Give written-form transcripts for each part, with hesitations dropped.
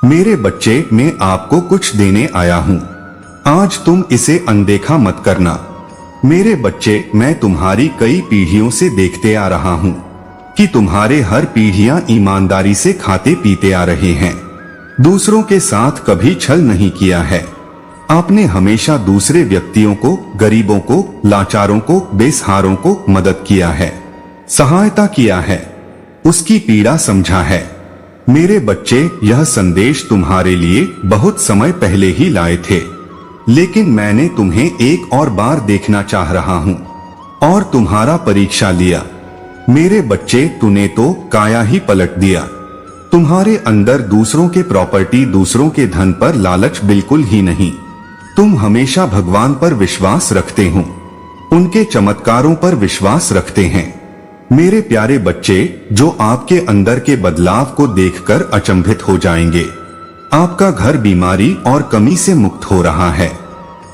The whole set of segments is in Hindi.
मेरे बच्चे, मैं आपको कुछ देने आया हूँ। आज तुम इसे अनदेखा मत करना। मेरे बच्चे, मैं तुम्हारी कई पीढ़ियों से देखते आ रहा हूँ कि तुम्हारे हर पीढ़ियां ईमानदारी से खाते पीते आ रहे हैं। दूसरों के साथ कभी छल नहीं किया है। आपने हमेशा दूसरे व्यक्तियों को, गरीबों को, लाचारों को, बेसहारों को मदद किया है, सहायता किया है, उसकी पीड़ा समझा है। मेरे बच्चे, यह संदेश तुम्हारे लिए बहुत समय पहले ही लाए थे, लेकिन मैंने तुम्हें एक और बार देखना चाह रहा हूँ और तुम्हारा परीक्षा लिया। मेरे बच्चे, तूने तो काया ही पलट दिया। तुम्हारे अंदर दूसरों के प्रॉपर्टी, दूसरों के धन पर लालच बिल्कुल ही नहीं। तुम हमेशा भगवान पर विश्वास रखते हो, उनके चमत्कारों पर विश्वास रखते हैं। मेरे प्यारे बच्चे, जो आपके अंदर के बदलाव को देखकर अचंभित हो जाएंगे। आपका घर बीमारी और कमी से मुक्त हो रहा है,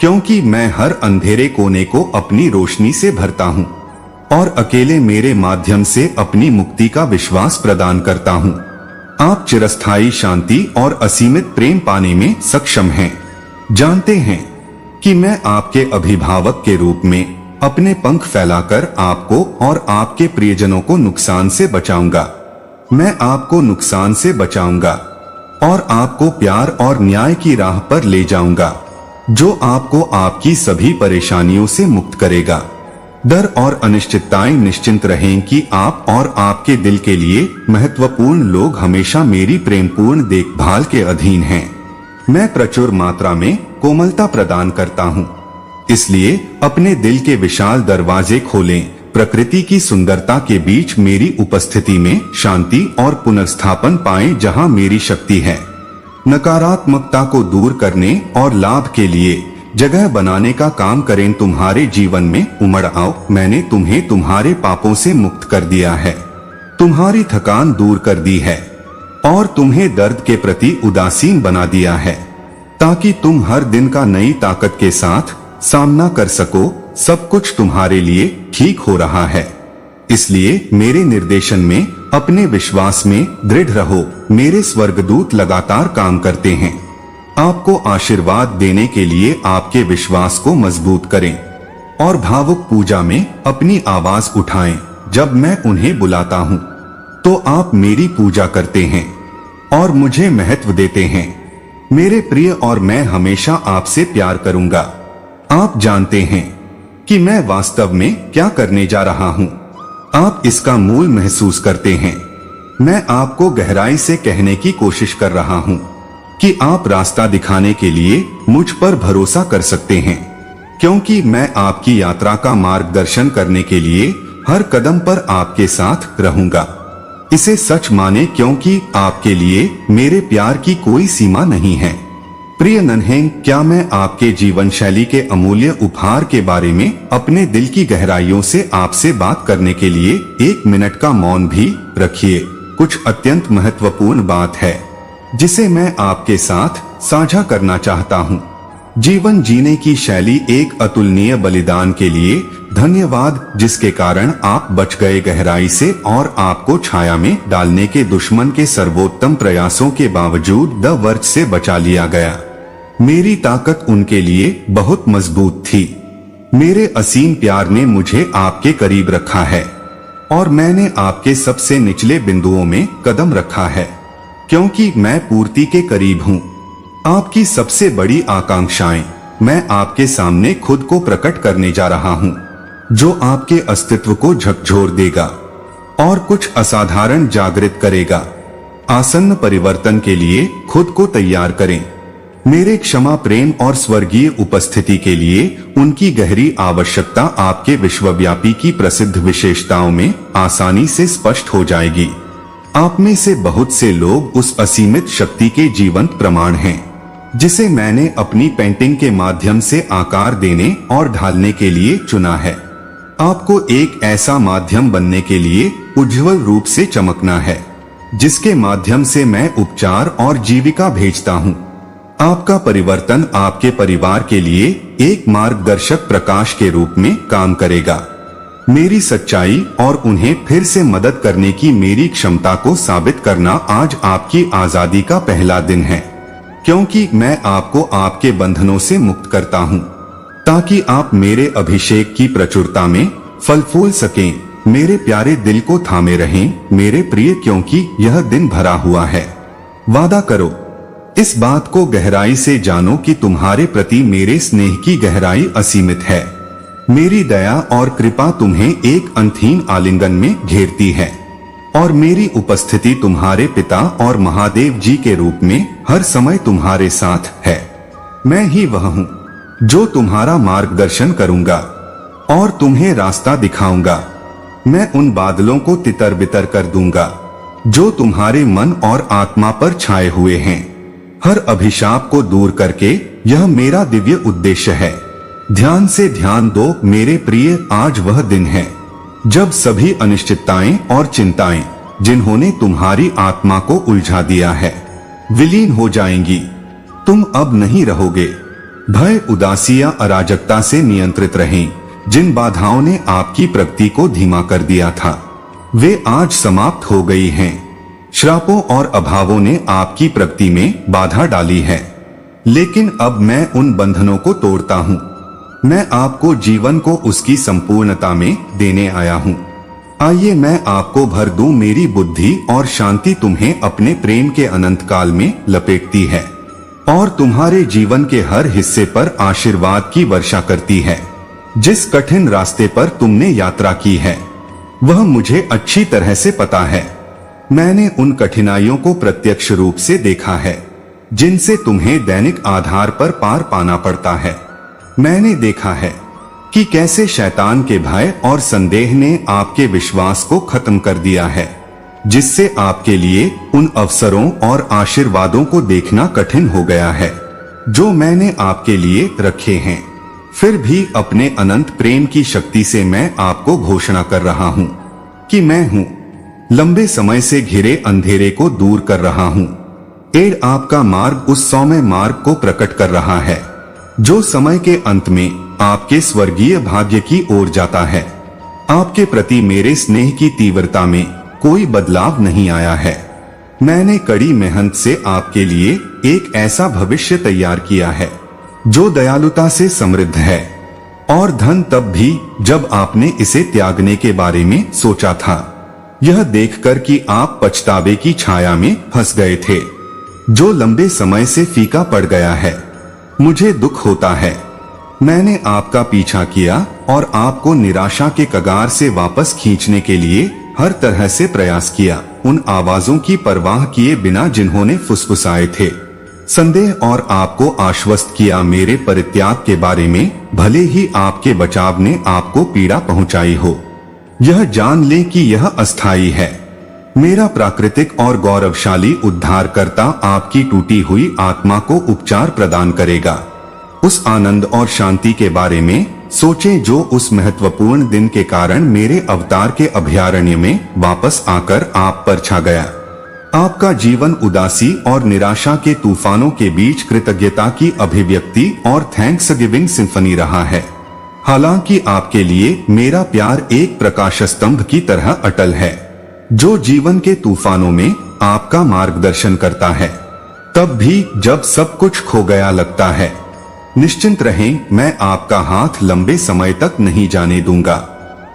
क्योंकि मैं हर अंधेरे कोने को अपनी रोशनी से भरता हूँ और अकेले मेरे माध्यम से अपनी मुक्ति का विश्वास प्रदान करता हूँ। आप चिरस्थायी शांति और असीमित प्रेम पाने में सक्षम हैं। जानते हैं कि मैं आपके अभिभावक के रूप में अपने पंख फैलाकर आपको और आपके प्रियजनों को नुकसान से बचाऊंगा। मैं आपको नुकसान से बचाऊंगा और आपको प्यार और न्याय की राह पर ले जाऊंगा, जो आपको आपकी सभी परेशानियों से मुक्त करेगा। डर और अनिश्चितताएं निश्चिंत रहें कि आप और आपके दिल के लिए महत्वपूर्ण लोग हमेशा मेरी प्रेमपूर्ण देखभाल के अधीन हैं। मैं प्रचुर मात्रा में कोमलता प्रदान करता हूँ, इसलिए अपने दिल के विशाल दरवाजे खोलें। प्रकृति की सुंदरता के बीच मेरी उपस्थिति में शांति और पुनर्स्थापन पाएं, जहां मेरी शक्ति है। नकारात्मकता को दूर करने और लाभ के लिए जगह बनाने का काम करें। तुम्हारे जीवन में उमड़ आओ। मैंने तुम्हें तुम्हारे पापों से मुक्त कर दिया है, तुम्हारी थकान दूर कर दी है और तुम्हें दर्द के प्रति उदासीन बना दिया है, ताकि तुम हर दिन का नई ताकत के साथ सामना कर सको। सब कुछ तुम्हारे लिए ठीक हो रहा है, इसलिए मेरे निर्देशन में, अपने विश्वास में दृढ़ रहो। मेरे स्वर्गदूत लगातार काम करते हैं आपको आशीर्वाद देने के लिए। आपके विश्वास को मजबूत करें और भावुक पूजा में अपनी आवाज उठाएं। जब मैं उन्हें बुलाता हूँ तो आप मेरी पूजा करते हैं और मुझे महत्व देते हैं। मेरे प्रिय, और मैं हमेशा आपसे प्यार करूंगा। आप जानते हैं कि मैं वास्तव में क्या करने जा रहा हूँ। आप इसका मूल महसूस करते हैं। मैं आपको गहराई से कहने की कोशिश कर रहा हूँ कि आप रास्ता दिखाने के लिए मुझ पर भरोसा कर सकते हैं, क्योंकि मैं आपकी यात्रा का मार्गदर्शन करने के लिए हर कदम पर आपके साथ रहूंगा। इसे सच माने, क्योंकि आपके लिए मेरे प्यार की कोई सीमा नहीं है। प्रिय नन्हे, क्या मैं आपके जीवन शैली के अमूल्य उपहार के बारे में अपने दिल की गहराइयों से आपसे बात करने के लिए 1 मिनट का मौन भी रखिए। कुछ अत्यंत महत्वपूर्ण बात है जिसे मैं आपके साथ साझा करना चाहता हूँ। जीवन जीने की शैली एक अतुलनीय बलिदान के लिए धन्यवाद, जिसके कारण आप बच गए गहराई से और आपको छाया में डालने के दुश्मन के सर्वोत्तम प्रयासों के बावजूद द वर्च से बचा लिया गया। मेरी ताकत उनके लिए बहुत मजबूत थी। मेरे असीम प्यार ने मुझे आपके करीब रखा है और मैंने आपके सबसे निचले बिंदुओं में कदम रखा है, क्योंकि मैं पूर्ति के करीब हूँ। आपकी सबसे बड़ी आकांक्षाएं, मैं आपके सामने खुद को प्रकट करने जा रहा हूँ, जो आपके अस्तित्व को झकझोर देगा और कुछ असाधारण जागृत करेगा। आसन्न परिवर्तन के लिए खुद को तैयार करें। मेरे क्षमा, प्रेम और स्वर्गीय उपस्थिति के लिए उनकी गहरी आवश्यकता आपके विश्वव्यापी की प्रसिद्ध विशेषताओं में आसानी से स्पष्ट हो जाएगी। आप में से बहुत से लोग उस असीमित शक्ति के जीवंत प्रमाण हैं, जिसे मैंने अपनी पेंटिंग के माध्यम से आकार देने और ढालने के लिए चुना है। आपको एक ऐसा माध्यम बनने के लिए उज्जवल रूप से चमकना है, जिसके माध्यम से मैं उपचार और जीविका भेजता हूँ। आपका परिवर्तन आपके परिवार के लिए एक मार्गदर्शक प्रकाश के रूप में काम करेगा। मेरी सच्चाई और उन्हें फिर से मदद करने की मेरी क्षमता को साबित करना आज आपकी आजादी का पहला दिन है, क्योंकि मैं आपको आपके बंधनों से मुक्त करता हूँ, ताकि आप मेरे अभिषेक की प्रचुरता में फल फूल सकें। मेरे प्यारे दिल को थामे रहें मेरे प्रिय, क्योंकि यह दिन भरा हुआ है। वादा करो, इस बात को गहराई से जानो कि तुम्हारे प्रति मेरे स्नेह की गहराई असीमित है। मेरी दया और कृपा तुम्हें एक अंतहीन आलिंगन में घेरती है और मेरी उपस्थिति तुम्हारे पिता और महादेव जी के रूप में हर समय तुम्हारे साथ है। मैं ही वह हूँ जो तुम्हारा मार्गदर्शन करूंगा और तुम्हें रास्ता दिखाऊंगा। मैं उन बादलों को तितर बितर कर दूंगा जो तुम्हारे मन और आत्मा पर छाए हुए हैं। हर अभिशाप को दूर करके यह मेरा दिव्य उद्देश्य है। ध्यान से ध्यान दो मेरे प्रिय, आज वह दिन है जब सभी अनिश्चितताएं और चिंताएं जिन्होंने तुम्हारी आत्मा को उलझा दिया है विलीन हो जाएंगी। तुम अब नहीं रहोगे भय, उदासी या अराजकता से नियंत्रित रहें। जिन बाधाओं ने आपकी प्रगति को धीमा कर दिया था वे आज समाप्त हो गई हैं। श्रापों और अभावों ने आपकी प्रगति में बाधा डाली है, लेकिन अब मैं उन बंधनों को तोड़ता हूँ। मैं आपको जीवन को उसकी संपूर्णता में देने आया हूँ। आइए मैं आपको भर दूं मेरी बुद्धि और शांति तुम्हें अपने प्रेम के अनंत काल में लपेटती है और तुम्हारे जीवन के हर हिस्से पर आशीर्वाद की वर्षा करती है। जिस कठिन रास्ते पर तुमने यात्रा की है वह मुझे अच्छी तरह से पता है। मैंने उन कठिनाइयों को प्रत्यक्ष रूप से देखा है जिनसे तुम्हें दैनिक आधार पर पार पाना पड़ता है। मैंने देखा है कि कैसे शैतान के भय और संदेह ने आपके विश्वास को खत्म कर दिया है, जिससे आपके लिए उन अवसरों और आशीर्वादों को देखना कठिन हो गया है जो मैंने आपके लिए रखे हैं। फिर भी अपने अनंत प्रेम की शक्ति से मैं आपको घोषणा कर रहा हूँ कि मैं हूँ। लंबे समय से घिरे अंधेरे को दूर कर रहा हूँ। एड आपका मार्ग उस सौम्य मार्ग को प्रकट कर रहा है जो समय के अंत में आपके स्वर्गीय भाग्य की ओर जाता है। आपके प्रति मेरे स्नेह की तीव्रता में कोई बदलाव नहीं आया है। मैंने कड़ी मेहनत से आपके लिए एक ऐसा भविष्य तैयार किया है जो दयालुता से समृद्ध है, और धन तब भी जब आपने इसे त्यागने के बारे में सोचा था, यह देखकर कि आप पछतावे की छाया में फंस गए थे जो लंबे समय से फीका पड़ गया है। मुझे दुख होता है। मैंने आपका पीछा किया और आपको निराशा के कगार से वापस खींचने के लिए हर तरह से प्रयास किया, उन आवाजों की परवाह किए बिना जिन्होंने फुसफुसाए थे संदेह और आपको आश्वस्त किया मेरे परित्याग के बारे में, भले ही आपके बचाव ने आपको पीड़ा पहुंचाई हो। यह जान ले कि यह अस्थायी है। मेरा प्राकृतिक और गौरवशाली उद्धारकर्ता आपकी टूटी हुई आत्मा को उपचार प्रदान करेगा। उस आनंद और शांति के बारे में सोचें जो उस महत्वपूर्ण दिन के कारण मेरे अवतार के अभयारण्य में वापस आकर आप पर छा गया। आपका जीवन उदासी और निराशा के तूफानों के बीच कृतज्ञता की अभिव्यक्ति और थैंक्सगिविंग सिम्फनी रहा है। हालांकि आपके लिए मेरा प्यार एक प्रकाश स्तंभ की तरह अटल है जो जीवन के तूफानों में आपका मार्गदर्शन करता है, तब भी जब सब कुछ खो गया लगता है। निश्चिंत रहें, मैं आपका हाथ लंबे समय तक नहीं जाने दूंगा,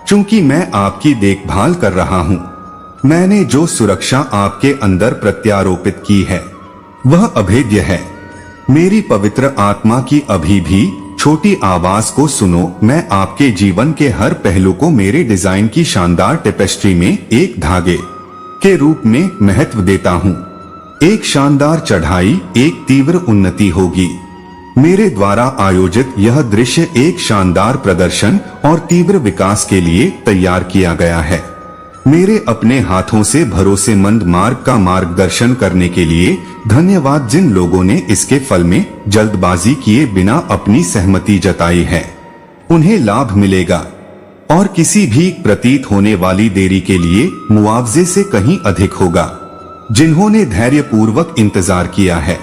क्योंकि मैं आपकी देखभाल कर रहा हूँ। मैंने जो सुरक्षा आपके अंदर प्रत्यारोपित की है वह अभेद्य है। मेरी पवित्र आत्मा की अभी भी छोटी आवाज को सुनो। मैं आपके जीवन के हर पहलू को मेरे डिजाइन की शानदार टेपेस्ट्री में एक धागे के रूप में महत्व देता हूँ। एक शानदार चढ़ाई, एक तीव्र उन्नति होगी। मेरे द्वारा आयोजित यह दृश्य एक शानदार प्रदर्शन और तीव्र विकास के लिए तैयार किया गया है। मेरे अपने हाथों से भरोसेमंद मार्ग का मार्गदर्शन करने के लिए धन्यवाद। जिन लोगों ने इसके फल में जल्दबाजी किए बिना अपनी सहमति जताई है उन्हें लाभ मिलेगा, और किसी भी प्रतीत होने वाली देरी के लिए मुआवजे से कहीं अधिक होगा। जिन्होंने धैर्यपूर्वक इंतजार किया है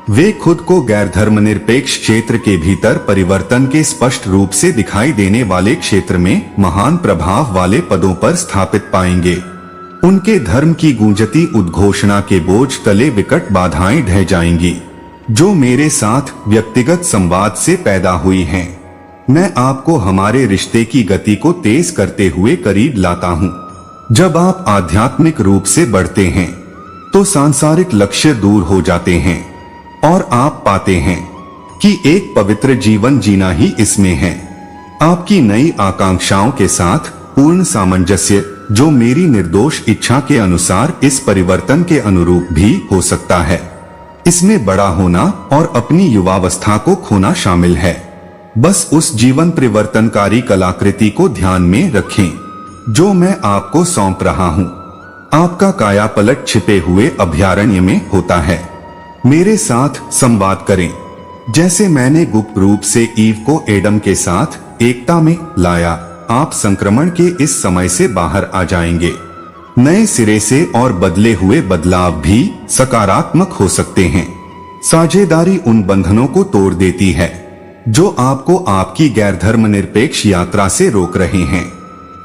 वे खुद को गैर धर्मनिरपेक्ष क्षेत्र के भीतर परिवर्तन के स्पष्ट रूप से दिखाई देने वाले क्षेत्र में महान प्रभाव वाले पदों पर स्थापित पाएंगे। उनके धर्म की गूंजती उद्घोषणा के बोझ तले विकट बाधाएं ढह जाएंगी, जो मेरे साथ व्यक्तिगत संवाद से पैदा हुई हैं। मैं आपको हमारे रिश्ते की गति को तेज करते हुए करीब लाता हूँ। जब आप आध्यात्मिक रूप से बढ़ते हैं तो सांसारिक लक्ष्य दूर हो जाते हैं और आप पाते हैं कि एक पवित्र जीवन जीना ही इसमें है। आपकी नई आकांक्षाओं के साथ पूर्ण सामंजस्य, जो मेरी निर्दोष इच्छा के अनुसार इस परिवर्तन के अनुरूप भी हो सकता है। इसमें बड़ा होना और अपनी युवावस्था को खोना शामिल है। बस उस जीवन परिवर्तनकारी कलाकृति को ध्यान में रखें जो मैं आपको सौंप रहा हूँ। आपका काया पलट छिपे हुए अभयारण्य में होता है। मेरे साथ संवाद करें, जैसे मैंने गुप्त रूप से ईव को एडम के साथ एकता में लाया। आप संक्रमण के इस समय से बाहर आ जाएंगे नए सिरे से, और बदले हुए बदलाव भी सकारात्मक हो सकते हैं। साझेदारी उन बंधनों को तोड़ देती है जो आपको आपकी गैर धर्मनिरपेक्ष यात्रा से रोक रहे हैं।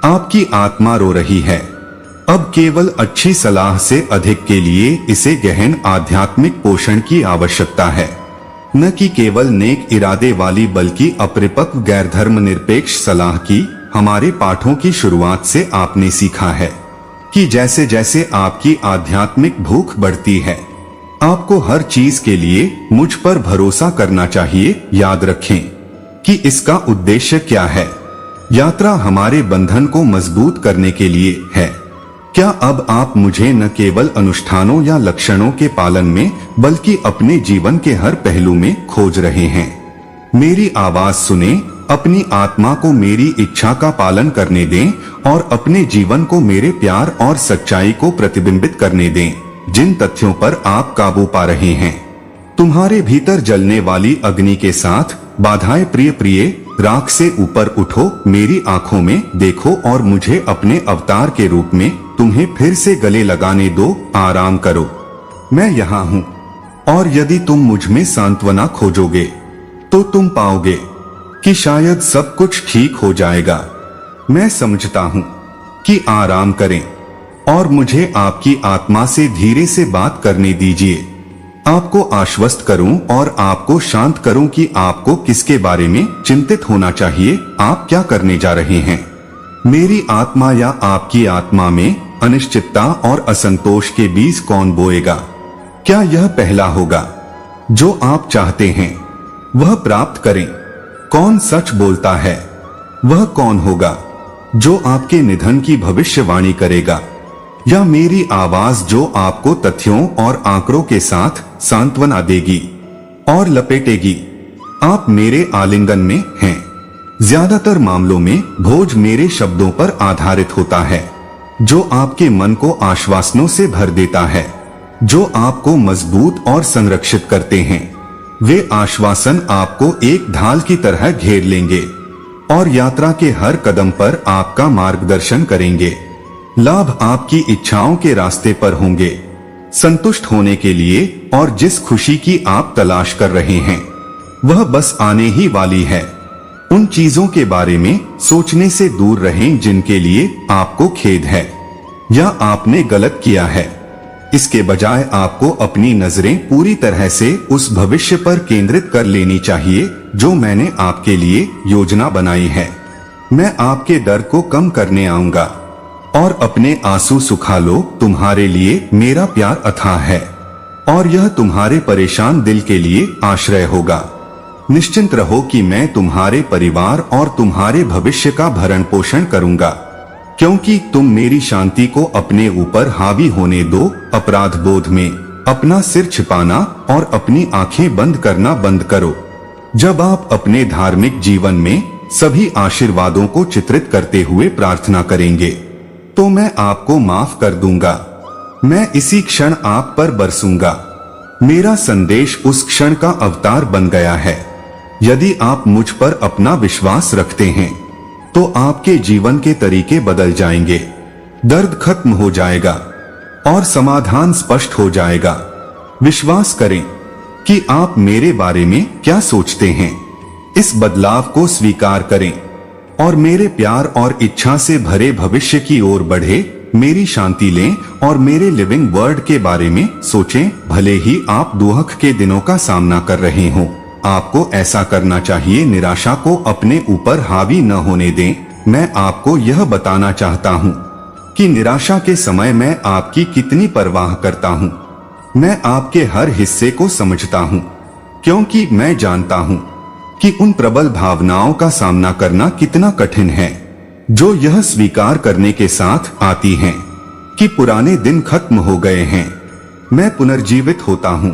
आपकी आत्मा रो रही है। अब केवल अच्छी सलाह से अधिक के लिए इसे गहन आध्यात्मिक पोषण की आवश्यकता है, न कि केवल नेक इरादे वाली बल्कि अपरिपक्व गैर धर्मनिरपेक्ष सलाह की। हमारे पाठों की शुरुआत से आपने सीखा है कि जैसे जैसे आपकी आध्यात्मिक भूख बढ़ती है, आपको हर चीज के लिए मुझ पर भरोसा करना चाहिए। याद रखें कि इसका उद्देश्य क्या है। यात्रा हमारे बंधन को मजबूत करने के लिए है। क्या अब आप मुझे न केवल अनुष्ठानों या लक्षणों के पालन में बल्कि अपने जीवन के हर पहलू में खोज रहे हैं? मेरी आवाज सुने, अपनी आत्मा को मेरी इच्छा का पालन करने दें और अपने जीवन को मेरे प्यार और सच्चाई को प्रतिबिंबित करने दें, जिन तथ्यों पर आप काबू पा रहे हैं। तुम्हारे भीतर जलने वाली अग्नि के साथ बाधाएं प्रिय प्रिय राख से ऊपर उठो, मेरी आंखों में देखो और मुझे अपने अवतार के रूप में तुम्हें फिर से गले लगाने दो। आराम करो, मैं यहाँ हूँ, और यदि तुम मुझ में सांत्वना खोजोगे तो तुम पाओगे कि शायद सब कुछ ठीक हो जाएगा। मैं समझता हूँ कि आराम करें और मुझे आपकी आत्मा से धीरे से बात करने दीजिए। आपको आश्वस्त करूं और आपको शांत करूं कि आपको किसके बारे में चिंतित होना चाहिए। आप क्या करने जा रहे हैं? मेरी आत्मा या आपकी आत्मा में अनिश्चितता और असंतोष के बीज कौन बोएगा? क्या यह पहला होगा जो आप चाहते हैं वह प्राप्त करें? कौन सच बोलता है? वह कौन होगा जो आपके निधन की भविष्यवाणी करेगा? या मेरी आवाज जो आपको तथ्यों और आंकड़ों के साथ सांत्वना देगी और लपेटेगी? आप मेरे आलिंगन में हैं। ज्यादातर मामलों में भोज मेरे शब्दों पर आधारित होता है, जो आपके मन को आश्वासनों से भर देता है, जो आपको मजबूत और संरक्षित करते हैं। वे आश्वासन आपको एक ढाल की तरह घेर लेंगे और यात्रा के हर कदम पर आपका मार्गदर्शन करेंगे। लाभ आपकी इच्छाओं के रास्ते पर होंगे, संतुष्ट होने के लिए, और जिस खुशी की आप तलाश कर रहे हैं वह बस आने ही वाली है। उन चीजों के बारे में सोचने से दूर रहें जिनके लिए आपको खेद है या आपने गलत किया है। इसके बजाय आपको अपनी नजरें पूरी तरह से उस भविष्य पर केंद्रित कर लेनी चाहिए जो मैंने आपके लिए योजना बनाई है। मैं आपके डर को कम करने आऊंगा और अपने आंसू सुखा लो। तुम्हारे लिए मेरा प्यार अथाह है और यह तुम्हारे परेशान दिल के लिए आश्रय होगा। निश्चिंत रहो कि मैं तुम्हारे परिवार और तुम्हारे भविष्य का भरण पोषण करूंगा, क्योंकि तुम मेरी शांति को अपने ऊपर हावी होने दो। अपराध बोध में अपना सिर छिपाना और अपनी आंखें बंद करना बंद करो। जब आप अपने धार्मिक जीवन में सभी आशीर्वादों को चित्रित करते हुए प्रार्थना करेंगे तो मैं आपको माफ कर दूंगा। मैं इसी क्षण आप पर बरसूंगा। मेरा संदेश उस क्षण का अवतार बन गया है। यदि आप मुझ पर अपना विश्वास रखते हैं तो आपके जीवन के तरीके बदल जाएंगे, दर्द खत्म हो जाएगा और समाधान स्पष्ट हो जाएगा। विश्वास करें, कि आप मेरे बारे में क्या सोचते हैं। इस बदलाव को स्वीकार करें और मेरे प्यार और इच्छा से भरे भविष्य की ओर बढ़े। मेरी शांति लें और मेरे लिविंग वर्ड के बारे में सोचें। भले ही आप दुख के दिनों का सामना कर रहे हों, आपको ऐसा करना चाहिए। निराशा को अपने ऊपर हावी न होने दें। मैं आपको यह बताना चाहता हूँ कि निराशा के समय मैं आपकी कितनी परवाह करता हूँ। मैं आपके हर हिस्से को समझता हूँ, क्योंकि मैं जानता हूँ कि उन प्रबल भावनाओं का सामना करना कितना कठिन है जो यह स्वीकार करने के साथ आती हैं कि पुराने दिन खत्म हो गए हैं। मैं पुनर्जीवित होता हूँ।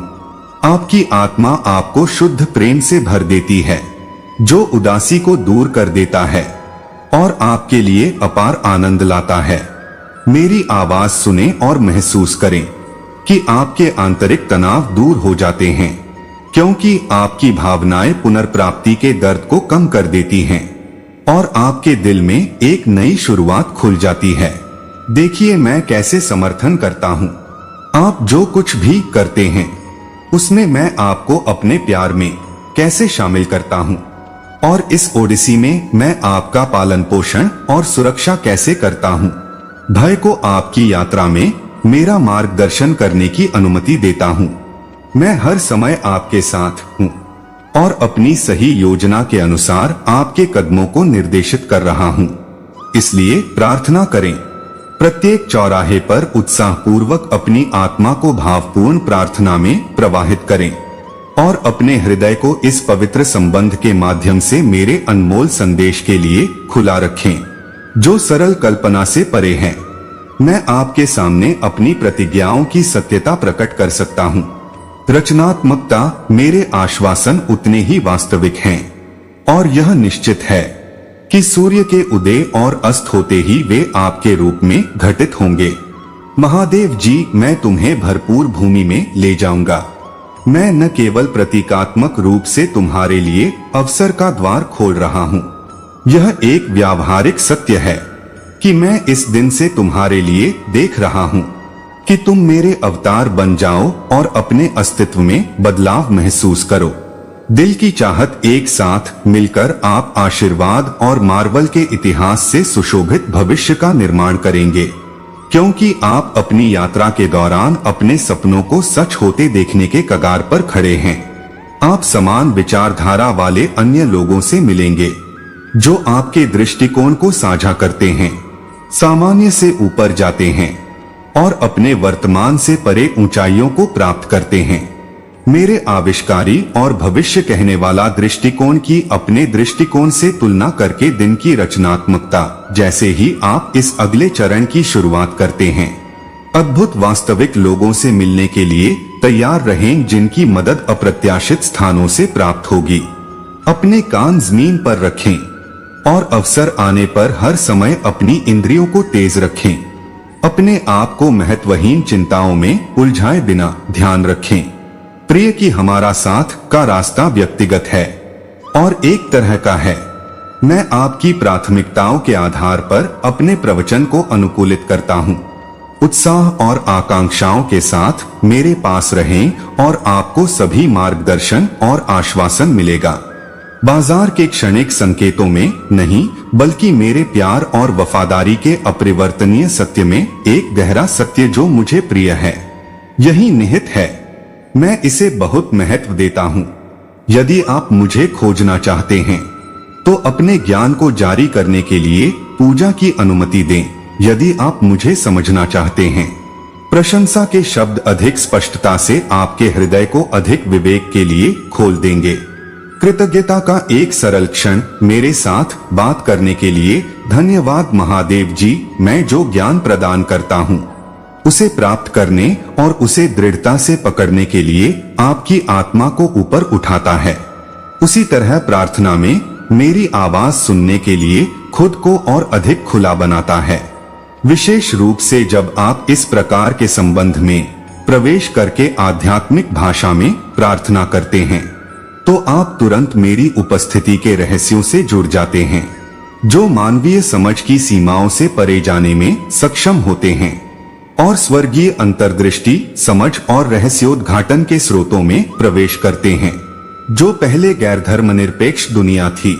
आपकी आत्मा आपको शुद्ध प्रेम से भर देती है, जो उदासी को दूर कर देता है और आपके लिए अपार आनंद लाता है। मेरी आवाज सुने और महसूस करें कि आपके आंतरिक तनाव दूर हो जाते हैं, क्योंकि आपकी भावनाएं पुनर्प्राप्ति के दर्द को कम कर देती हैं और आपके दिल में एक नई शुरुआत खुल जाती है। देखिए मैं कैसे समर्थन करता हूँ। आप जो कुछ भी करते हैं उसमें मैं आपको अपने प्यार में कैसे शामिल करता हूँ, और इस ओडिसी में मैं आपका पालन पोषण और सुरक्षा कैसे करता हूँ। भय को आपकी यात्रा में मेरा मार्गदर्शन करने की अनुमति देता हूँ। मैं हर समय आपके साथ हूँ और अपनी सही योजना के अनुसार आपके कदमों को निर्देशित कर रहा हूँ। इसलिए प्रार्थना करें। प्रत्येक चौराहे पर उत्साहपूर्वक अपनी आत्मा को भावपूर्ण प्रार्थना में प्रवाहित करें और अपने हृदय को इस पवित्र संबंध के माध्यम से मेरे अनमोल संदेश के लिए खुला रखें, जो सरल कल्पना से परे है। मैं आपके सामने अपनी प्रतिज्ञाओं की सत्यता प्रकट कर सकता हूँ। रचनात्मकता मेरे आश्वासन उतने ही वास्तविक हैं और यह निश्चित है कि सूर्य के उदय और अस्त होते ही वे आपके रूप में घटित होंगे। महादेव जी, मैं तुम्हें भरपूर भूमि में ले जाऊंगा। मैं न केवल प्रतीकात्मक रूप से तुम्हारे लिए अवसर का द्वार खोल रहा हूँ, यह एक व्यावहारिक सत्य है कि मैं इस दिन से तुम्हारे लिए देख रहा हूँ कि तुम मेरे अवतार बन जाओ और अपने अस्तित्व में बदलाव महसूस करो। दिल की चाहत एक साथ मिलकर आप आशीर्वाद और मार्वल के इतिहास से सुशोभित भविष्य का निर्माण करेंगे, क्योंकि आप अपनी यात्रा के दौरान अपने सपनों को सच होते देखने के कगार पर खड़े हैं। आप समान विचारधारा वाले अन्य लोगों से मिलेंगे जो आपके दृष्टिकोण को साझा करते हैं, सामान्य से ऊपर जाते हैं और अपने वर्तमान से परे ऊंचाइयों को प्राप्त करते हैं। मेरे आविष्कारी और भविष्य कहने वाला दृष्टिकोण की अपने दृष्टिकोण से तुलना करके दिन की रचनात्मकता, जैसे ही आप इस अगले चरण की शुरुआत करते हैं, अद्भुत वास्तविक लोगों से मिलने के लिए तैयार रहें, जिनकी मदद अप्रत्याशित स्थानों से प्राप्त होगी। अपने कान जमीन पर रखें और अवसर आने पर हर समय अपनी इंद्रियों को तेज रखें। अपने आप को महत्वहीन चिंताओं में उलझाए बिना ध्यान रखें। प्रिय कि हमारा साथ का रास्ता व्यक्तिगत है और एक तरह का है। मैं आपकी प्राथमिकताओं के आधार पर अपने प्रवचन को अनुकूलित करता हूँ। उत्साह और आकांक्षाओं के साथ मेरे पास रहें और आपको सभी मार्गदर्शन और आश्वासन मिलेगा। बाजार के क्षणिक संकेतों में नहीं, बल्कि मेरे प्यार और वफादारी के अपरिवर्तनीय सत्य में एक गहरा सत्य जो मुझे प्रिय है, यही निहित है। मैं इसे बहुत महत्व देता हूँ। यदि आप मुझे खोजना चाहते हैं तो अपने ज्ञान को जारी करने के लिए पूजा की अनुमति दें। यदि आप मुझे समझना चाहते हैं, प्रशंसा के शब्द अधिक स्पष्टता से आपके हृदय को अधिक विवेक के लिए खोल देंगे। कृतज्ञता का एक सरल क्षण मेरे साथ बात करने के लिए धन्यवाद महादेव जी। मैं जो ज्ञान प्रदान करता हूँ उसे प्राप्त करने और उसे दृढ़ता से पकड़ने के लिए आपकी आत्मा को ऊपर उठाता है। उसी तरह प्रार्थना में मेरी आवाज सुनने के लिए खुद को और अधिक खुला बनाता है, विशेष रूप से जब आप इस प्रकार के संबंध में प्रवेश करके आध्यात्मिक भाषा में प्रार्थना करते हैं, तो आप तुरंत मेरी उपस्थिति के रहस्यों से जुड़ जाते हैं, जो मानवीय समझ की सीमाओं से परे जाने में सक्षम होते हैं और स्वर्गीय अंतर्दृष्टि, समझ और रहस्योद्घाटन के स्रोतों में प्रवेश करते हैं। जो पहले गैर धर्मनिरपेक्ष दुनिया थी,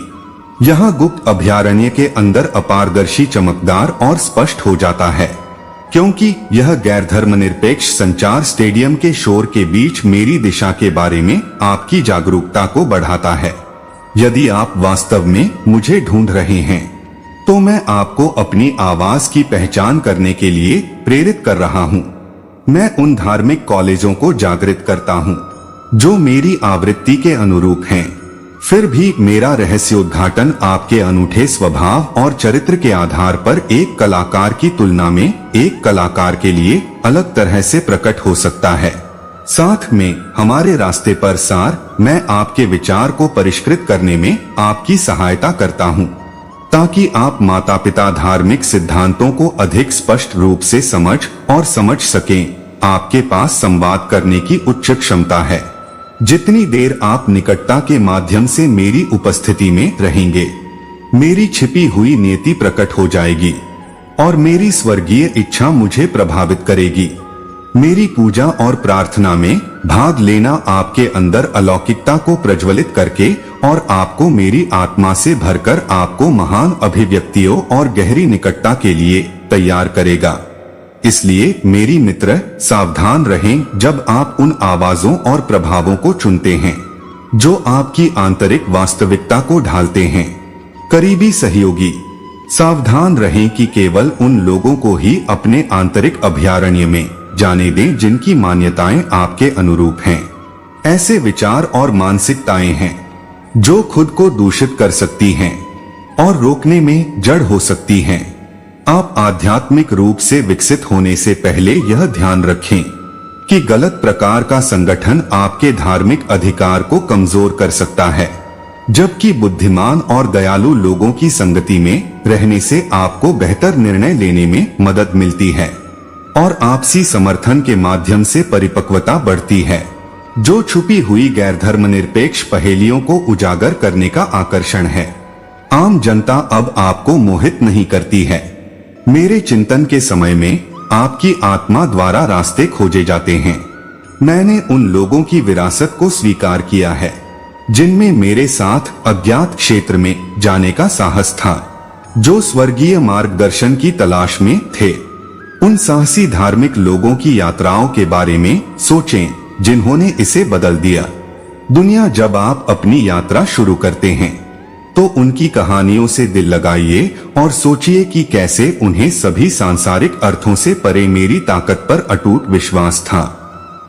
यहाँ गुप्त अभयारण्य के अंदर अपारदर्शी, चमकदार और स्पष्ट हो जाता है, क्योंकि यह गैर धर्मनिरपेक्ष संचार स्टेडियम के शोर के बीच मेरी दिशा के बारे में आपकी जागरूकता को बढ़ाता है। यदि आप वास्तव में मुझे ढूंढ रहे हैं, तो मैं आपको अपनी आवाज की पहचान करने के लिए प्रेरित कर रहा हूँ। मैं उन धार्मिक कॉलेजों को जागृत करता हूँ जो मेरी आवृत्ति के अनुरूप हैं। फिर भी मेरा रहस्योद्घाटन आपके अनूठे स्वभाव और चरित्र के आधार पर एक कलाकार की तुलना में एक कलाकार के लिए अलग तरह से प्रकट हो सकता है। साथ में हमारे रास्ते पर सार, मैं आपके विचार को परिष्कृत करने में आपकी सहायता करता हूँ, ताकि आप माता पिता धार्मिक सिद्धांतों को अधिक स्पष्ट रूप से समझ सकें। आपके पास संवाद करने की उच्च क्षमता है। जितनी देर आप निकटता के माध्यम से मेरी उपस्थिति में रहेंगे, मेरी छिपी हुई नियति प्रकट हो जाएगी और मेरी स्वर्गीय इच्छा मुझे प्रभावित करेगी। मेरी पूजा और प्रार्थना में भाग लेना आपके अंदर अलौकिकता को प्रज्वलित करके और आपको मेरी आत्मा से भरकर आपको महान अभिव्यक्तियों और गहरी निकटता के लिए तैयार करेगा। इसलिए मेरी मित्र, सावधान रहें जब आप उन आवाजों और प्रभावों को चुनते हैं जो आपकी आंतरिक वास्तविकता को ढालते हैं। करीबी सहयोगी, सावधान रहें कि केवल उन लोगों को ही अपने आंतरिक अभयारण्य में जाने दें जिनकी मान्यताएं आपके अनुरूप हैं। ऐसे विचार और मानसिकताएं हैं जो खुद को दूषित कर सकती हैं और रोकने में जड़ हो सकती हैं। आप आध्यात्मिक रूप से विकसित होने से पहले यह ध्यान रखें कि गलत प्रकार का संगठन आपके धार्मिक अधिकार को कमजोर कर सकता है, जबकि बुद्धिमान और दयालु लोगों की संगति में रहने से आपको बेहतर निर्णय लेने में मदद मिलती है और आपसी समर्थन के माध्यम से परिपक्वता बढ़ती है, जो छुपी हुई गैर धर्मनिरपेक्ष पहेलियों को उजागर करने का आकर्षण है। आम जनता अब आपको मोहित नहीं करती है। मेरे चिंतन के समय में आपकी आत्मा द्वारा रास्ते खोजे जाते हैं। मैंने उन लोगों की विरासत को स्वीकार किया है जिनमें मेरे साथ अज्ञात क्षेत्र में जाने का साहस था, जो स्वर्गीय मार्गदर्शन की तलाश में थे। उन साहसी धार्मिक लोगों की यात्राओं के बारे में सोचें जिन्होंने इसे बदल दिया। दुनिया, जब आप अपनी यात्रा शुरू करते हैं तो उनकी कहानियों से दिल लगाइए और सोचिए कि कैसे उन्हें सभी सांसारिक अर्थों से परे मेरी ताकत पर अटूट विश्वास था।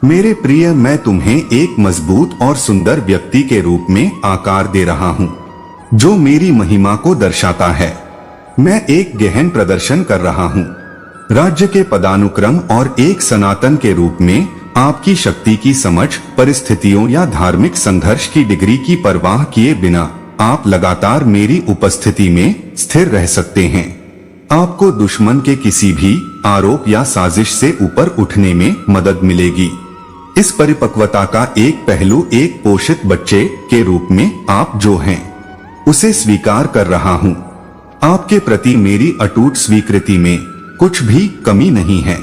मेरे प्रिय, मैं तुम्हें एक मजबूत और सुंदर व्यक्ति के रूप में आकार दे रहा हूँ जो मेरी महिमा को दर्शाता है। मैं एक गहन प्रदर्शन कर रहा हूँ राज्य के पदानुक्रम और एक सनातन के रूप में। आपकी शक्ति की समझ, परिस्थितियों या धार्मिक संघर्ष की डिग्री की परवाह किए बिना आप लगातार मेरी उपस्थिति में स्थिर रह सकते हैं। आपको दुश्मन के किसी भी आरोप या साजिश से ऊपर उठने में मदद मिलेगी। इस परिपक्वता का एक पहलू एक पोषित बच्चे के रूप में आप जो हैं उसे स्वीकार कर रहा हूँ। आपके प्रति मेरी अटूट स्वीकृति में कुछ भी कमी नहीं है,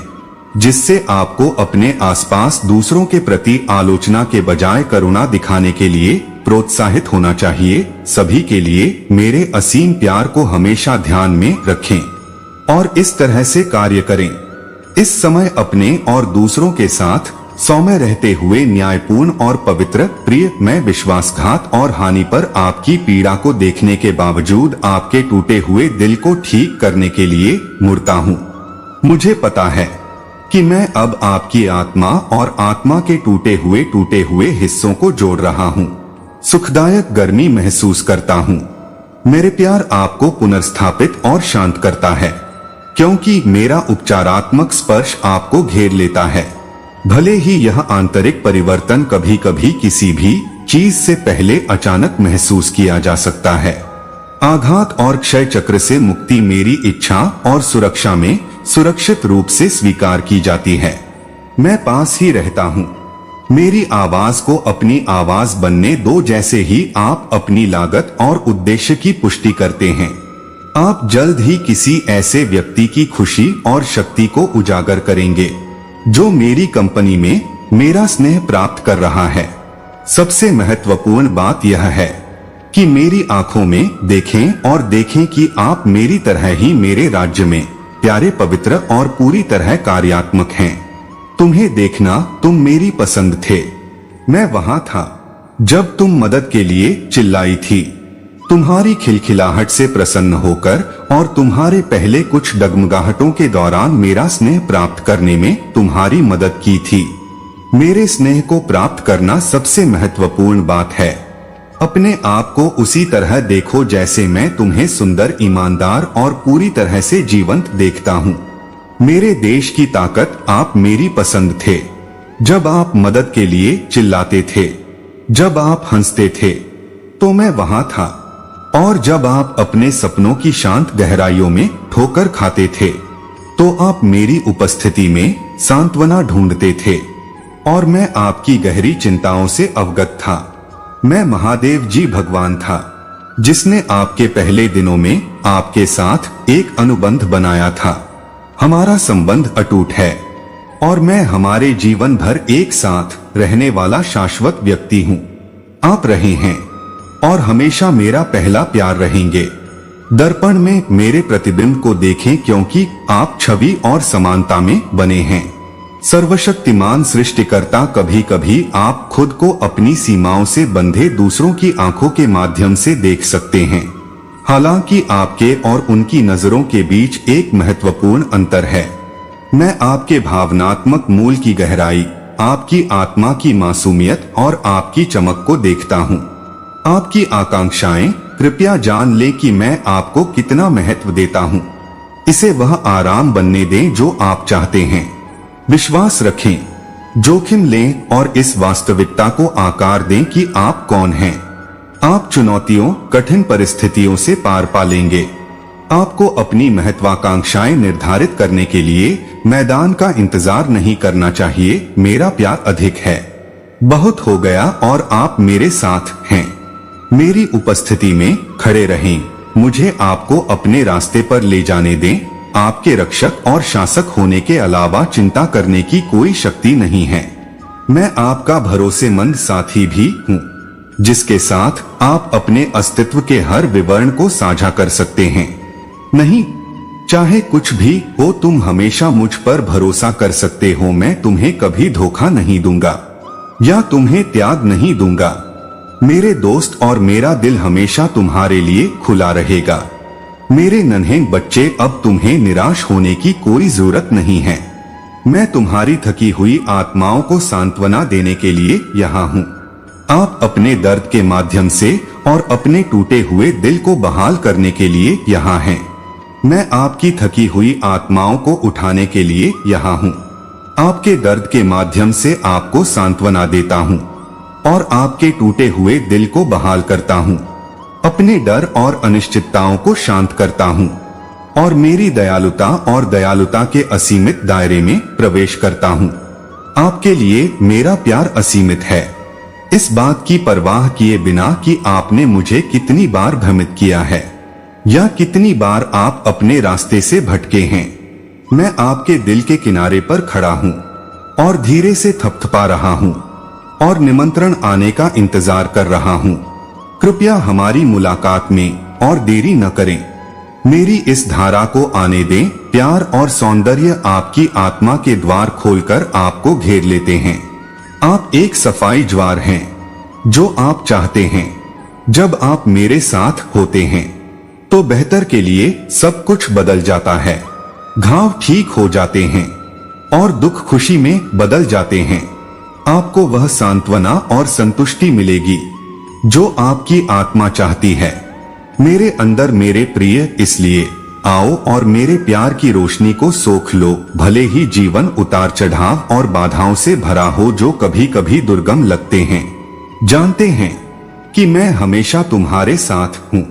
जिससे आपको अपने आसपास दूसरों के प्रति आलोचना के बजाय करुणा दिखाने के लिए प्रोत्साहित होना चाहिए। सभी के लिए मेरे असीम प्यार को हमेशा ध्यान में रखें और इस तरह से कार्य करें। इस समय अपने और दूसरों के साथ सौम्य रहते हुए न्यायपूर्ण और पवित्र प्रिय, मैं विश्वासघात और हानि पर आपकी पीड़ा को देखने के बावजूद आपके टूटे हुए दिल को ठीक करने के लिए मुड़ता हूँ। मुझे पता है कि मैं अब आपकी आत्मा और आत्मा के टूटे हुए हिस्सों को जोड़ रहा हूँ। सुखदायक गर्मी महसूस करता हूँ। मेरे प्यार आपको पुनर्स्थापित और शांत करता है, क्योंकि मेरा उपचारात्मक स्पर्श आपको घेर लेता है। भले ही यह आंतरिक परिवर्तन कभी कभी किसी भी चीज से पहले अचानक महसूस किया जा सकता है। आघात और क्षय चक्र से मुक्ति मेरी इच्छा और सुरक्षा में सुरक्षित रूप से स्वीकार की जाती है। मैं पास ही रहता हूँ। मेरी आवाज को अपनी आवाज बनने दो, जैसे ही आप अपनी लागत और उद्देश्य की पुष्टि करते हैं। आप जल्द ही किसी ऐसे व्यक्ति की खुशी और शक्ति को उजागर करेंगे जो मेरी कंपनी में मेरा स्नेह प्राप्त कर रहा है। सबसे महत्वपूर्ण बात यह है कि मेरी आंखों में देखें और देखें कि आप मेरी तरह ही मेरे राज्य में प्यारे, पवित्र और पूरी तरह कार्यात्मक हैं। तुम्हें देखना, तुम मेरी पसंद थे। मैं वहां था जब तुम मदद के लिए चिल्लाई थी। तुम्हारी खिलखिलाहट से प्रसन्न होकर और तुम्हारे पहले कुछ डगमगाहटों के दौरान मेरा स्नेह प्राप्त करने में तुम्हारी मदद की थी। मेरे स्नेह को प्राप्त करना सबसे महत्वपूर्ण बात है। अपने आप को उसी तरह देखो जैसे मैं तुम्हें सुंदर, ईमानदार और पूरी तरह से जीवंत देखता हूँ। मेरे देश की ताकत, आप मेरी पसंद थे। जब आप मदद के लिए चिल्लाते थे, जब आप हंसते थे, तो मैं वहां था। और जब आप अपने सपनों की शांत गहराइयों में ठोकर खाते थे, तो आप मेरी उपस्थिति में सांत्वना ढूंढते थे और मैं आपकी गहरी चिंताओं से अवगत था। मैं महादेव जी भगवान था जिसने आपके पहले दिनों में आपके साथ एक अनुबंध बनाया था। हमारा संबंध अटूट है और मैं हमारे जीवन भर एक साथ रहने वाला शाश्वत व्यक्ति हूँ। आप रहे हैं और हमेशा मेरा पहला प्यार रहेंगे। दर्पण में मेरे प्रतिबिंब को देखें क्योंकि आप छवि और समानता में बने हैं। सर्वशक्तिमान सृष्टिकर्ता, कभी कभी आप खुद को अपनी सीमाओं से बंधे दूसरों की आंखों के माध्यम से देख सकते हैं। हालांकि आपके और उनकी नजरों के बीच एक महत्वपूर्ण अंतर है। मैं आपके भावनात्मक मूल की गहराई, आपकी आत्मा की मासूमियत और आपकी चमक को देखता हूँ। आपकी आकांक्षाएं, कृपया जान लें कि मैं आपको कितना महत्व देता हूँ। इसे वह आराम बनने दें जो आप चाहते हैं। विश्वास रखें, जोखिम लें और इस वास्तविकता को आकार दें कि आप कौन हैं। आप चुनौतियों, कठिन परिस्थितियों से पार पा लेंगे। आपको अपनी महत्वाकांक्षाएं निर्धारित करने के लिए मैदान का इंतजार नहीं करना चाहिए। मेरा प्यार अधिक है, बहुत हो गया और आप मेरे साथ हैं। मेरी उपस्थिति में खड़े रहें। मुझे आपको अपने रास्ते पर ले जाने दें। आपके रक्षक और शासक होने के अलावा चिंता करने की कोई शक्ति नहीं है। मैं आपका भरोसेमंद साथी भी हूँ, जिसके साथ आप अपने अस्तित्व के हर विवरण को साझा कर सकते हैं। नहीं, चाहे कुछ भी हो, तुम हमेशा मुझ पर भरोसा कर सकते हो। मैं तुम्हें कभी धोखा नहीं दूंगा या तुम्हें त्याग नहीं दूंगा। मेरे दोस्त, और मेरा दिल हमेशा तुम्हारे लिए खुला रहेगा। मेरे नन्हे बच्चे, अब तुम्हें निराश होने की कोई जरूरत नहीं है। मैं तुम्हारी थकी हुई आत्माओं को सांत्वना देने के लिए यहाँ हूँ। आप अपने दर्द के माध्यम से और अपने टूटे हुए दिल को बहाल करने के लिए यहाँ हैं। मैं आपकी थकी हुई आत्माओं को उठाने के लिए यहाँ हूँ। आपके दर्द के माध्यम से आपको सांत्वना देता हूँ और आपके टूटे हुए दिल को बहाल करता हूँ। अपने डर और अनिश्चितताओं को शांत करता हूँ और मेरी दयालुता और दयालुता के असीमित दायरे में प्रवेश करता हूँ। आपके लिए मेरा प्यार असीमित है, इस बात की परवाह किए बिना कि आपने मुझे कितनी बार भ्रमित किया है या कितनी बार आप अपने रास्ते से भटके हैं। मैं आपके दिल के किनारे पर खड़ा हूँ और धीरे से थपथपा रहा हूँ और निमंत्रण आने का इंतजार कर रहा हूँ। कृपया हमारी मुलाकात में और देरी न करें। मेरी इस धारा को आने दें। प्यार और सौंदर्य आपकी आत्मा के द्वार खोलकर आपको घेर लेते हैं। आप एक सफाई ज्वार हैं जो आप चाहते हैं। जब आप मेरे साथ होते हैं तो बेहतर के लिए सब कुछ बदल जाता है। घाव ठीक हो जाते हैं और दुख खुशी में बदल जाते हैं। आपको वह सांत्वना और संतुष्टि मिलेगी जो आपकी आत्मा चाहती है। मेरे अंदर मेरे प्रिय, इसलिए आओ और मेरे प्यार की रोशनी को सोख लो। भले ही जीवन उतार चढ़ाव और बाधाओं से भरा हो जो कभी कभी दुर्गम लगते हैं, जानते हैं कि मैं हमेशा तुम्हारे साथ हूँ।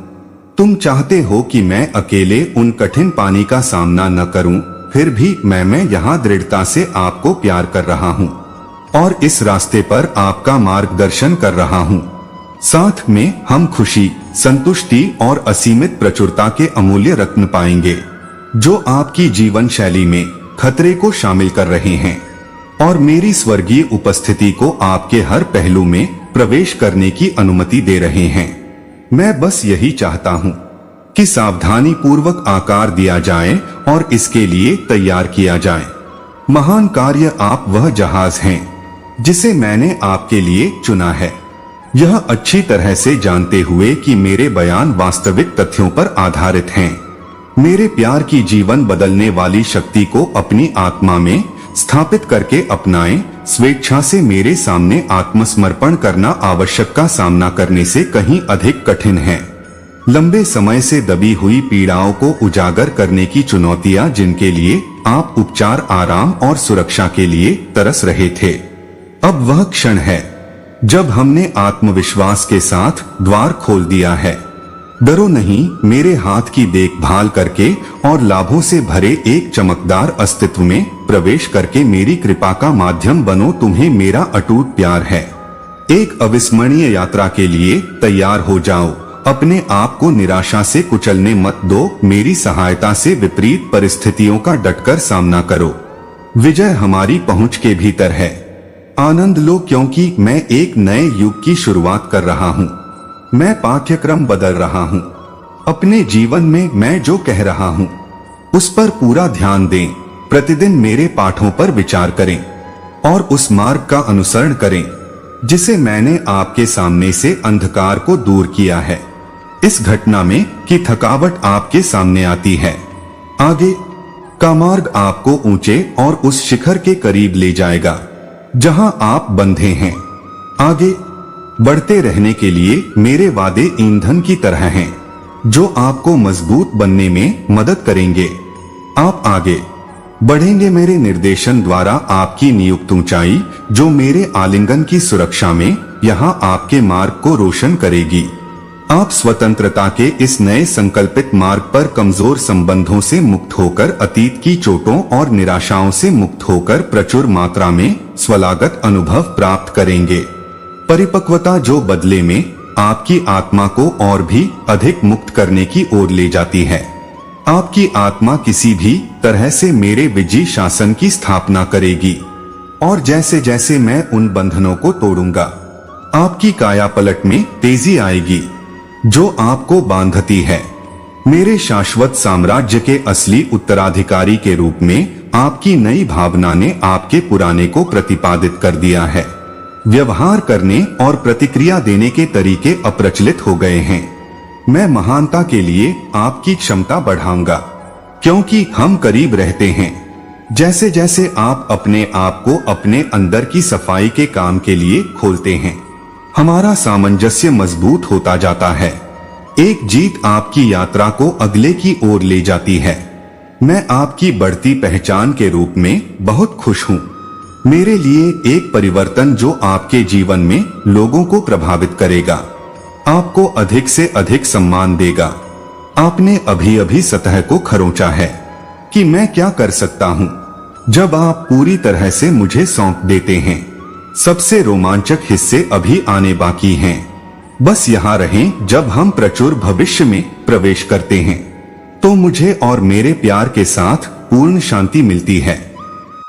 तुम चाहते हो कि मैं अकेले उन कठिन पानी का सामना न करूं, फिर भी मैं यहाँ दृढ़ता से आपको प्यार कर रहा हूँ और इस रास्ते पर आपका मार्गदर्शन कर रहा हूँ। साथ में हम खुशी, संतुष्टि और असीमित प्रचुरता के अमूल्य रत्न पाएंगे, जो आपकी जीवन शैली में खतरे को शामिल कर रहे हैं और मेरी स्वर्गीय उपस्थिति को आपके हर पहलू में प्रवेश करने की अनुमति दे रहे हैं। मैं बस यही चाहता हूँ कि सावधानी पूर्वक आकार दिया जाए और इसके लिए तैयार किया जाए। महान कार्य, आप वह जहाज हैं जिसे मैंने आपके लिए चुना है, यह अच्छी तरह से जानते हुए कि मेरे बयान वास्तविक तथ्यों पर आधारित हैं। मेरे प्यार की जीवन बदलने वाली शक्ति को अपनी आत्मा में स्थापित करके अपनाएं। स्वेच्छा से मेरे सामने आत्मसमर्पण करना आवश्यक का सामना करने से कहीं अधिक कठिन है। लंबे समय से दबी हुई पीड़ाओं को उजागर करने की चुनौतियां, जिनके लिए आप उपचार, आराम और सुरक्षा के लिए तरस रहे थे, अब वह क्षण है जब हमने आत्मविश्वास के साथ द्वार खोल दिया है। डरो नहीं, मेरे हाथ की देखभाल करके और लाभों से भरे एक चमकदार अस्तित्व में प्रवेश करके मेरी कृपा का माध्यम बनो। तुम्हें मेरा अटूट प्यार है। एक अविस्मरणीय यात्रा के लिए तैयार हो जाओ। अपने आप को निराशा से कुचलने मत दो। मेरी सहायता से विपरीत परिस्थितियों का डटकर सामना करो। विजय हमारी पहुंच के भीतर है। आनंद लो, क्योंकि मैं एक नए युग की शुरुआत कर रहा हूं। मैं पाठ्यक्रम बदल रहा हूं। अपने जीवन में मैं जो कह रहा हूं उस पर पूरा ध्यान दें। प्रतिदिन मेरे पाठों पर विचार करें और उस मार्ग का अनुसरण करें जिसे मैंने आपके सामने से अंधकार को दूर किया है। इस घटना में कि थकावट आपके सामने आती है। आगे का मार्ग आपको ऊंचे और उस शिखर के करीब ले जाएगा जहां आप बंधे हैं। आगे बढ़ते रहने के लिए मेरे वादे ईंधन की तरह हैं, जो आपको मजबूत बनने में मदद करेंगे। आप आगे बढ़ेंगे मेरे निर्देशन द्वारा। आपकी नियुक्त ऊंचाई, जो मेरे आलिंगन की सुरक्षा में यहां आपके मार्ग को रोशन करेगी। आप स्वतंत्रता के इस नए संकल्पित मार्ग पर कमजोर संबंधों से मुक्त होकर, अतीत की चोटों और निराशाओं से मुक्त होकर प्रचुर मात्रा में स्वलागत अनुभव प्राप्त करेंगे। परिपक्वता, जो बदले में आपकी आत्मा को और भी अधिक मुक्त करने की ओर ले जाती है। आपकी आत्मा किसी भी तरह से मेरे विजयी शासन की स्थापना करेगी और जैसे जैसे मैं उन बंधनों को तोड़ूंगा, आपकी काया पलट में तेजी आएगी जो आपको बांधती है। मेरे शाश्वत साम्राज्य के असली उत्तराधिकारी के रूप में आपकी नई भावना ने आपके पुराने को प्रतिपादित कर दिया है। व्यवहार करने और प्रतिक्रिया देने के तरीके अप्रचलित हो गए हैं। मैं महानता के लिए आपकी क्षमता बढ़ाऊंगा, क्योंकि हम करीब रहते हैं। जैसे जैसे आप अपने आप को अपने अंदर की सफाई के काम के लिए खोलते हैं, हमारा सामंजस्य मजबूत होता जाता है। एक जीत आपकी यात्रा को अगले की ओर ले जाती है। मैं आपकी बढ़ती पहचान के रूप में बहुत खुश हूँ। मेरे लिए एक परिवर्तन जो आपके जीवन में लोगों को प्रभावित करेगा, आपको अधिक से अधिक सम्मान देगा। आपने अभी अभी सतह को खरोंचा है कि मैं क्या कर सकता हूँ जब आप पूरी तरह से मुझे सौंप देते हैं। सबसे रोमांचक हिस्से अभी आने बाकी हैं। बस यहाँ रहें। जब हम प्रचुर भविष्य में प्रवेश करते हैं तो मुझे और मेरे प्यार के साथ पूर्ण शांति मिलती है।